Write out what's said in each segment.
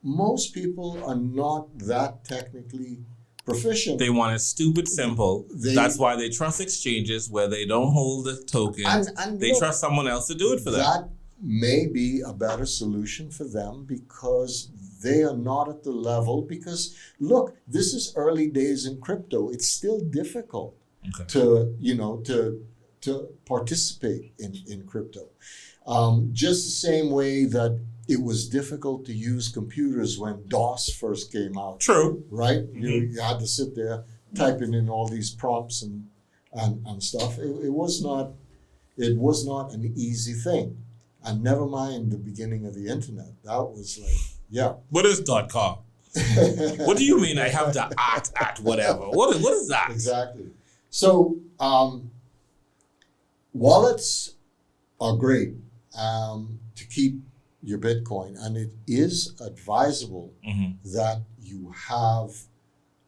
most people are not that technically proficient. They want it stupid simple. That's why they trust exchanges where they don't hold the tokens. And they trust someone else to do it for them. That may be a better solution for them because they are not at the level. Because look, this is early days in crypto. It's still difficult to participate in crypto. Just the same way that it was difficult to use computers when DOS first came out. True. Right? You had to sit there typing in all these prompts and stuff. It was not an easy thing. And never mind the beginning of the internet. That was like, yeah. What is .com? What do you mean I have to at whatever? What is that? Exactly. So wallets are great to keep your Bitcoin, and it is advisable that you have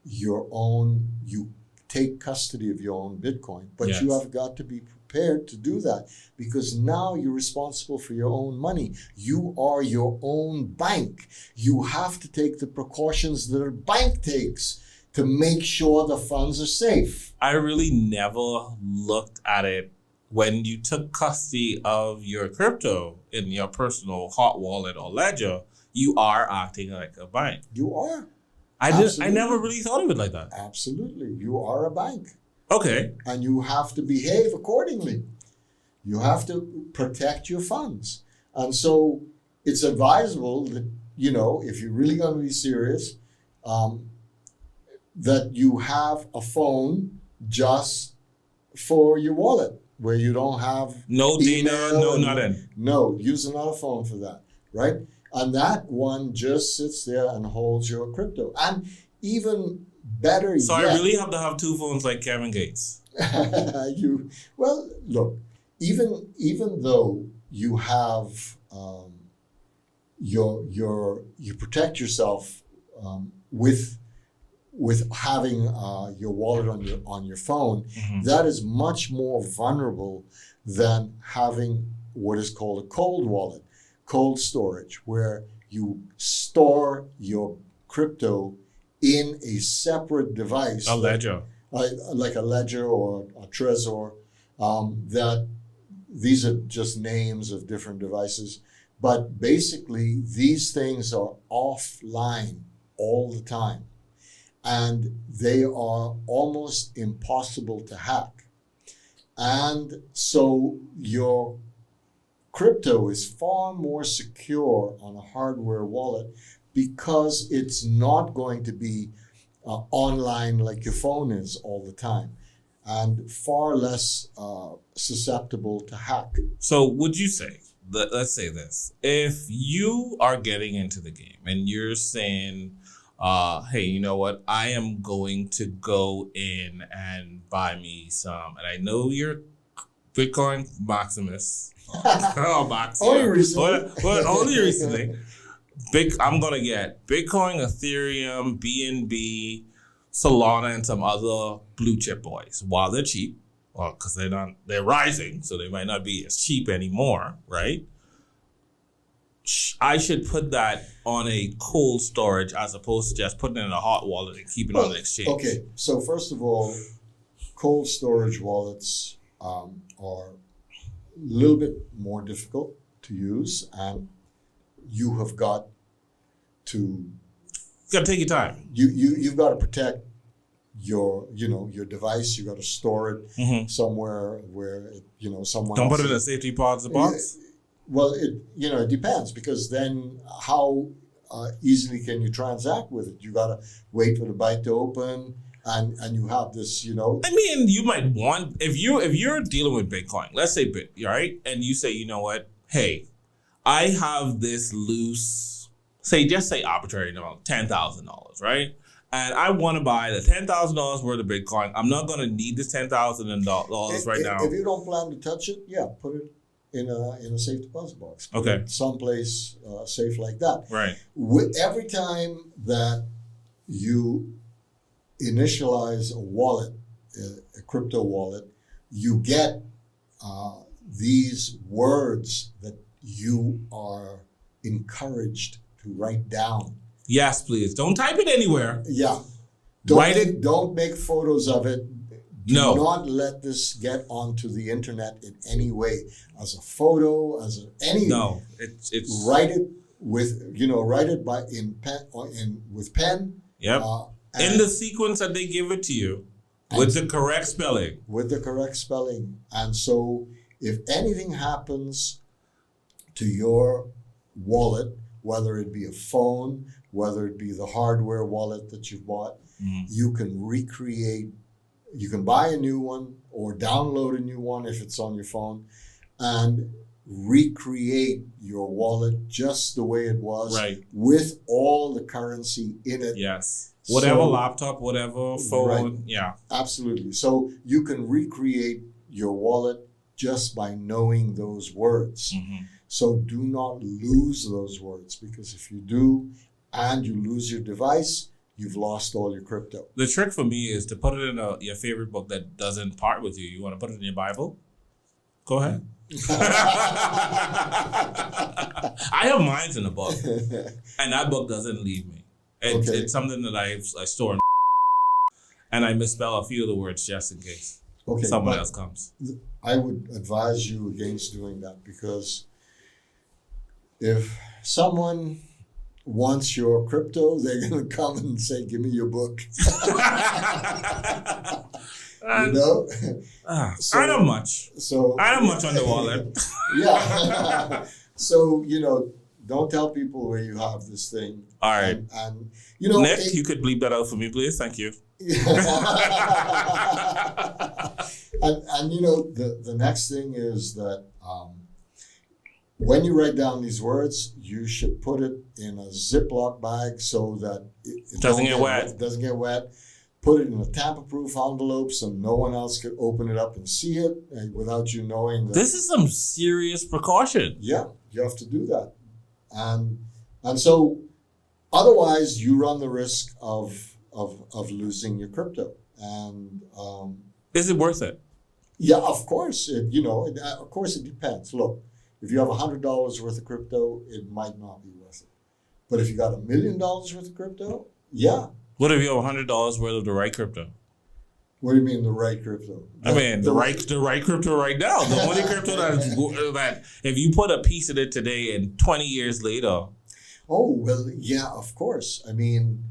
your own, you take custody of your own Bitcoin, but you have got to be prepared to do that because now you're responsible for your own money. You are your own bank. You have to take the precautions that a bank takes to make sure the funds are safe. I really never looked at it when you took custody of your crypto in your personal hot wallet or ledger. You are acting like a bank. You are. I never really thought of it like that. Absolutely. You are a bank. Okay. And you have to behave accordingly. You have to protect your funds. And so it's advisable that, if you're really going to be serious, that you have a phone just for your wallet where you don't have no data, no nothing. No, use another phone for that, right? And that one just sits there and holds your crypto. And even better So yet, I really have to have two phones like Kevin Gates. Look, even though you have you protect yourself with having your wallet on your phone, that is much more vulnerable than having what is called a cold wallet, cold storage, where you store your crypto in a separate device. A ledger. Like a ledger or a Trezor. That these are just names of different devices. But basically, these things are offline all the time. And they are almost impossible to hack. And so your crypto is far more secure on a hardware wallet because it's not going to be online like your phone is all the time, and far less susceptible to hack. So would you say, let's say this, if you are getting into the game and you're saying, hey, you know what? I am going to go in and buy me some. And I know you're Bitcoin Maximus. Only recently. But only recently. I'm going to get Bitcoin, Ethereum, BNB, Solana, and some other blue chip boys. While they're cheap, well, because they're rising, so they might not be as cheap anymore, right? I should put that on a cold storage as opposed to just putting it in a hot wallet and keeping it on an exchange. Okay, so first of all, cold storage wallets are a little bit more difficult to use, and you have got to... You got to take your time. You've got to protect your device. You got to store it somewhere where someone don't put it in a safety deposit box. Well, it depends, because then how easily can you transact with it? You got to wait for the byte to open, and you have this, I mean, you might want, if you're dealing with Bitcoin, let's say right, and you say, you know what, hey, I have this loose, just say arbitrary amount, $10,000, right? And I want to buy the $10,000 worth of Bitcoin. I'm not going to need this $10,000 right now. If you don't plan to touch it, put it in a safe deposit box. Put it someplace safe like that. Right. Every time that you initialize a wallet, a crypto wallet, you get these words that you are encouraged to write down. Yes, please. Don't type it anywhere. Yeah. Write it. Don't make photos of it. Do No. not let this get onto the internet in any way, as a photo, any. No, it's Write it write it with pen. Yep. In and the sequence that they give it to you, with the correct spelling. With the correct spelling, and so if anything happens to your wallet, whether it be a phone, whether it be the hardware wallet that you bought, you can recreate. You can buy a new one or download a new one if it's on your phone, and recreate your wallet just the way it was, Right. with all the currency in it. Yes. Whatever laptop, whatever phone. Right. Yeah. Absolutely. So you can recreate your wallet just by knowing those words. So do not lose those words, because if you do and you lose your device, you've lost all your crypto. The trick for me is to put it in your favorite book that doesn't part with you. You want to put it in your Bible? Go ahead. I have mine in a book, and that book doesn't leave me. It's something that I store in, and I misspell a few of the words just in case someone else comes. I would advise you against doing that, because if someone wants your crypto, they're going to come and say, "Give me your book." You know? I don't much. I don't much on the wallet. Yeah. So, don't tell people where you have this thing. All right. And Nick, you could bleep that out for me, please. Thank you. and the next thing is that when you write down these words, you should put it in a Ziploc bag so that it doesn't get wet. It doesn't get wet. Put it in a tamper-proof envelope so no one else could open it up and see it without you knowing that. This is some serious precaution. Yeah, you have to do that. And so otherwise you run the risk of losing your crypto. And is it worth it? Yeah, of course. Of course it depends. Look, if you have $100 worth of crypto, it might not be worth it. But if you got $1 million worth of crypto, yeah. What if you have $100 worth of the right crypto? What do you mean the right crypto? The right crypto right now. The only crypto that if you put a piece of it today and 20 years later. Oh, well, yeah, of course. I mean,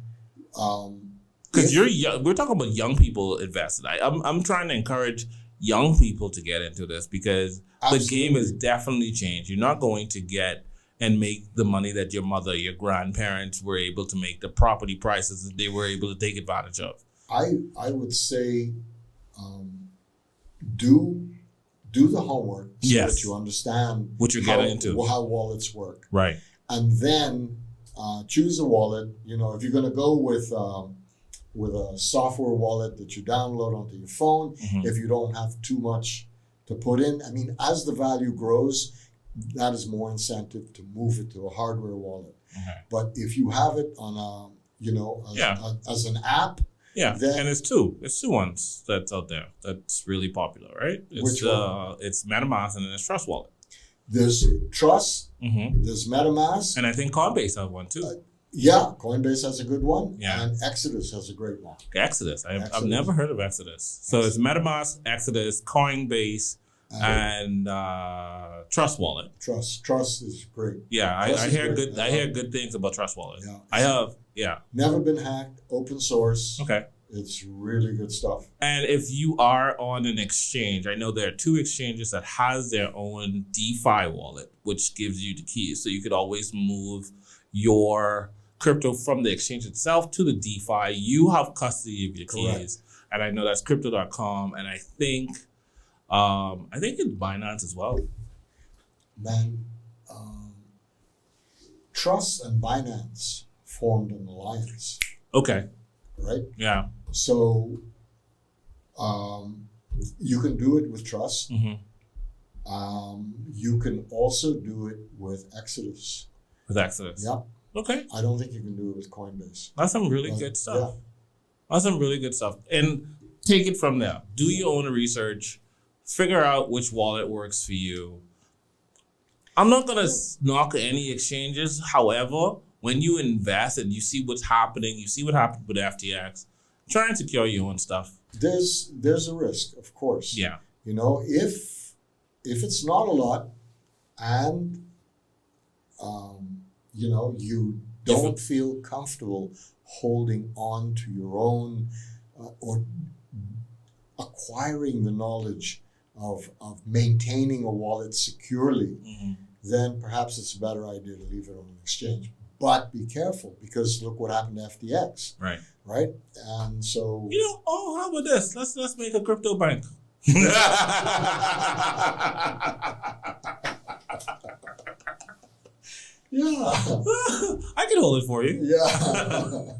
because you're young, we're talking about young people investing. I'm trying to encourage young people to get into this, because the game has definitely changed. You're not going to get and make the money that your mother, your grandparents were able to make, the property prices that they were able to take advantage of. I would say do the homework so that you understand what you're getting into, how wallets work. Right. And then choose a wallet. If you're going to go with a software wallet that you download onto your phone, if you don't have too much to put in, I mean, as the value grows, that is more incentive to move it to a hardware wallet. But if you have it on as an app, and it's two ones that's out there that's really popular, right? It's it's MetaMask and then it's Trust Wallet. There's Trust, there's MetaMask, and I think Coinbase has one too. Coinbase has a good one, and Exodus has a great one. Exodus, I've never heard of Exodus. So it's MetaMask, Exodus, Coinbase, and Trust Wallet. Trust is great. Yeah, I hear good. I hear good things about Trust Wallet. Yeah, I have. Yeah, never been hacked. Open source. Okay, it's really good stuff. And if you are on an exchange, I know there are two exchanges that has their own DeFi wallet, which gives you the keys, so you could always move your crypto from the exchange itself to the DeFi. You have custody of your keys, and I know that's crypto.com, and I think it's Binance as well. Man, Trust and Binance formed an alliance. Okay. Right? Yeah. So you can do it with Trust. You can also do it with Exodus. With Exodus? Yeah. Okay. I don't think you can do it with Coinbase. That's some really good stuff. Yeah. That's some really good stuff. And take it from there. Do your own research. Figure out which wallet works for you. I'm not going to knock any exchanges. However, when you invest and you see what's happening, you see what happened with FTX, try and secure your own stuff. There's a risk, of course. Yeah. You know, if it's not a lot, and you know, you don't feel comfortable holding on to your own or acquiring the knowledge of maintaining a wallet securely, then perhaps it's a better idea to leave it on an exchange. But be careful, because look what happened to FTX. Right. Right? And so, You know, oh, how about this? Let's make a crypto bank. yeah. I can hold it for you. Yeah.